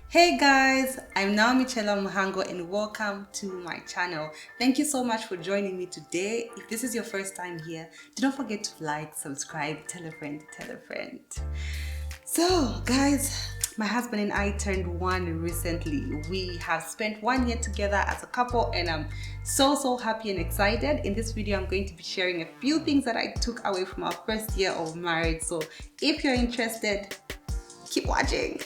Hey guys, I'm now Michela Muhango and welcome to my channel. Thank you so much for joining me today. If this is your first time here, do not forget to like, subscribe, tell a friend, tell a friend. So guys, my husband and I turned one recently. We have spent 1 year together as a couple and I'm so happy and excited. In this video, I'm going to be sharing a few things that I took away from our first year of marriage. So if you're interested, keep watching.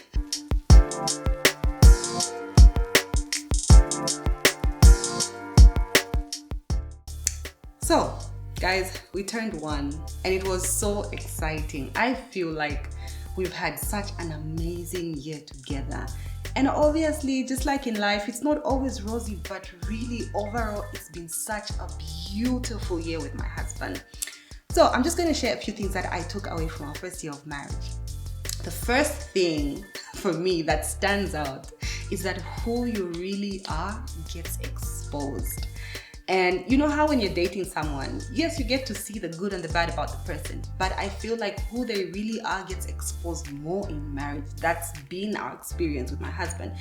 So guys, we turned one and it was so exciting. I feel like we've had such an amazing year together. And obviously, just like in life, it's not always rosy, but really overall, it's been such a beautiful year with my husband. So I'm just going to share a few things that I took away from our first year of marriage. The first thing for me that stands out is that who you really are gets exposed. And you know how when you're dating someone, yes, you get to see the good and the bad about the person, but I feel like who they really are gets exposed more in marriage. That's been our experience with my husband.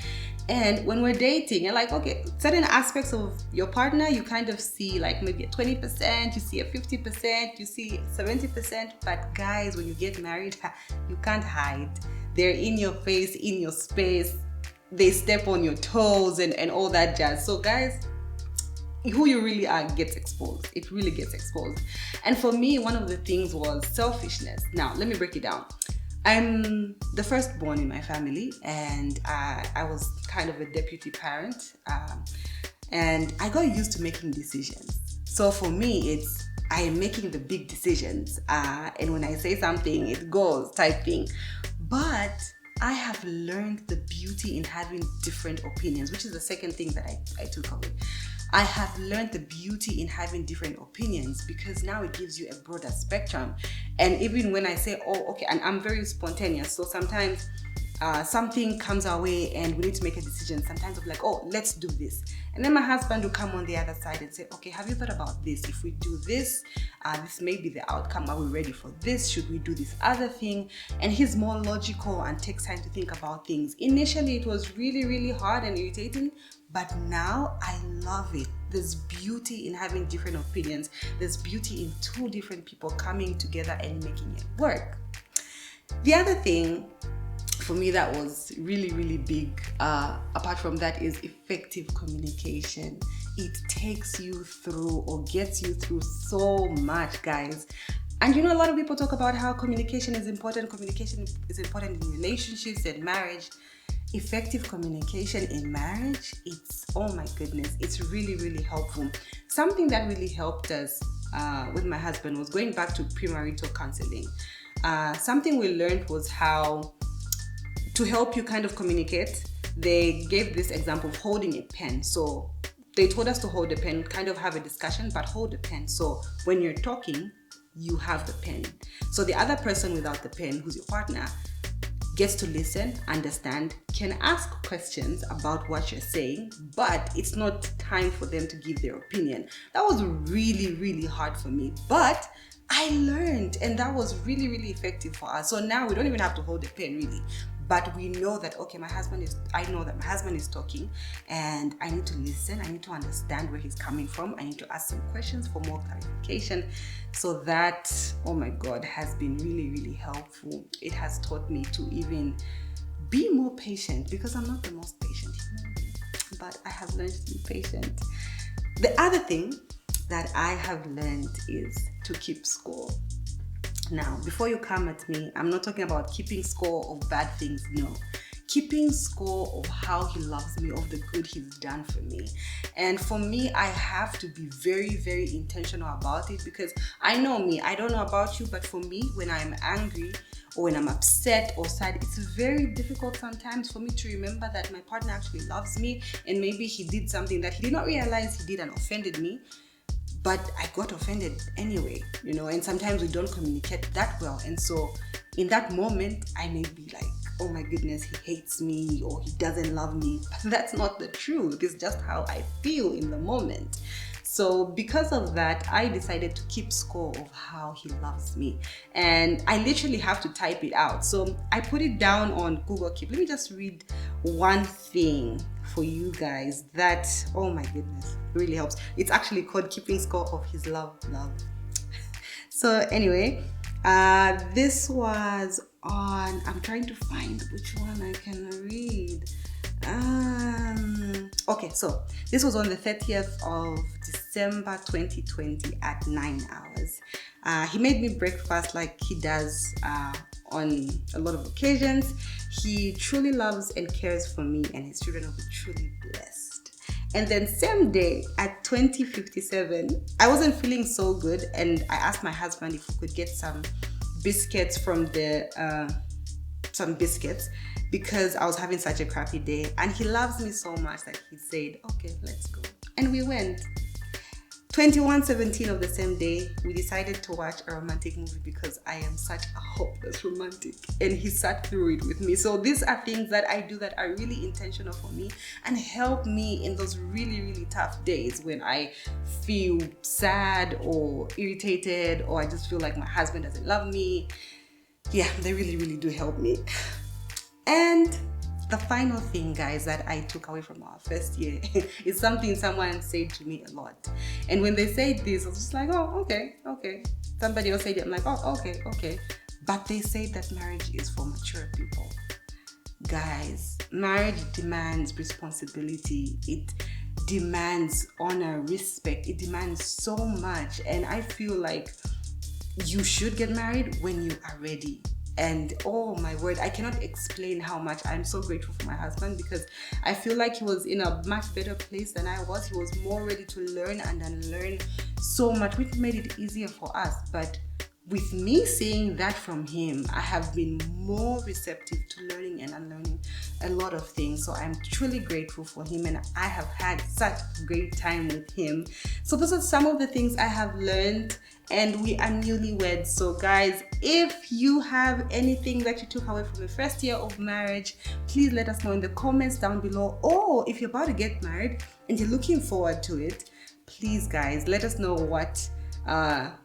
And when we're dating, you're like, okay, certain aspects of your partner, you kind of see like maybe a 20%, you see a 50%, you see 70%. But guys, when you get married, you can't hide. They're in your face, in your space. They step on your toes and all that jazz. So guys, who you really are gets exposed. It really gets exposed. And for me, one of the things was selfishness. Now, let me break it down. I'm the firstborn in my family, and I was kind of a deputy parent, and I got used to making decisions. So for me, I am making the big decisions, and when I say something, it goes type thing. But I have learned the beauty in having different opinions, which is the second thing that I took away. I have learned the beauty in having different opinions because now it gives you a broader spectrum. And even when I say, oh, okay, and I'm very spontaneous, so sometimes something comes our way and we need to make a decision. Sometimes I'm like, oh, let's do this. And then my husband will come on the other side and say, okay, have you thought about this? If we do this, this may be the outcome. Are we ready for this? Should we do this other thing? And he's more logical and takes time to think about things. Initially, it was really hard and irritating, but now I love it. There's beauty in having different opinions. There's beauty in two different people coming together and making it work. The other thing for me that was really big, apart from that, is effective communication. It takes you through or gets you through so much, guys. And you know, a lot of people talk about how communication is important. Communication is important in relationships and marriage. Effective communication in marriage, oh my goodness, it's really helpful. Something that really helped us with my husband was going back to premarital counseling. Something we learned was how to help you kind of communicate. They gave this example of holding a pen. So they told us to hold a pen, kind of have a discussion, but hold a pen. So when you're talking, you have the pen. So the other person without the pen, who's your partner, gets to listen, understand, can ask questions about what you're saying, but it's not time for them to give their opinion. That was really hard for me, but I learned, and that was really effective for us. So now we don't even have to hold a pen really, but we know that, okay, I know that my husband is talking and I need to listen. I need to understand where he's coming from. I need to ask some questions for more clarification. So that, oh my God, has been really helpful. It has taught me to even be more patient because I'm not the most patient human being, but I have learned to be patient. The other thing that I have learned is to keep score. Now, before you come at me, I'm not talking about keeping score of bad things, no. Keeping score of how he loves me, of the good he's done for me. And for me, I have to be very intentional about it because I know me. I don't know about you, but for me, when I'm angry or when I'm upset or sad, it's very difficult sometimes for me to remember that my partner actually loves me and maybe he did something that he did not realize he did and offended me. But I got offended anyway, and sometimes we don't communicate that well. And so in that moment, I may be like, oh my goodness, he hates me or he doesn't love me. But that's not the truth. It's just how I feel in the moment. So because of that, I decided to keep score of how he loves me. And I literally have to type it out. So I put it down on Google Keep. Let me just read one thing for you guys that, oh my goodness, really helps. It's actually called Keeping Score of His Love. So anyway, this was on, I'm trying to find which one I can read. Okay, so this was on the 30th of December 2020 at 9 hours. He made me breakfast like he does on a lot of occasions. He truly loves and cares for me, and his children will be truly blessed. And then same day at 20:57, I wasn't feeling so good, and I asked my husband if we could get some biscuits from because I was having such a crappy day, and he loves me so much that he said, okay, let's go. And we went. 21:17 of the same day, we decided to watch a romantic movie because I am such a hopeless romantic, and he sat through it with me. So these are things that I do that are really intentional for me and help me in those really, really tough days when I feel sad or irritated, or I just feel like my husband doesn't love me. Yeah, they really, really do help me. And the final thing, guys, that I took away from our first year is something someone said to me a lot. And when they said this, I was just like, oh, okay. Somebody else said it, I'm like, oh, okay. But they said that marriage is for mature people. Guys, marriage demands responsibility. It demands honor, respect. It demands so much. And I feel like you should get married when you are ready. And oh my word, I cannot explain how much I'm so grateful for my husband, because I feel like he was in a much better place than I was. He was more ready to learn and unlearn so much, which made it easier for us. But with me seeing that from him, I have been more receptive to learning and unlearning a lot of things. So I'm truly grateful for him, and I have had such a great time with him. So those are some of the things I have learned, and we are newlyweds. So guys, if you have anything that you took away from the first year of marriage, please let us know in the comments down below. Or if you're about to get married and you're looking forward to it, please guys, let us know what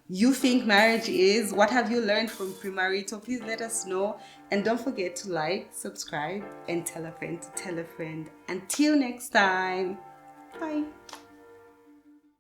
you think marriage is. What have you learned from premarital? Please let us know, and don't forget to like, subscribe, and tell a friend to tell a friend. Until next time, bye.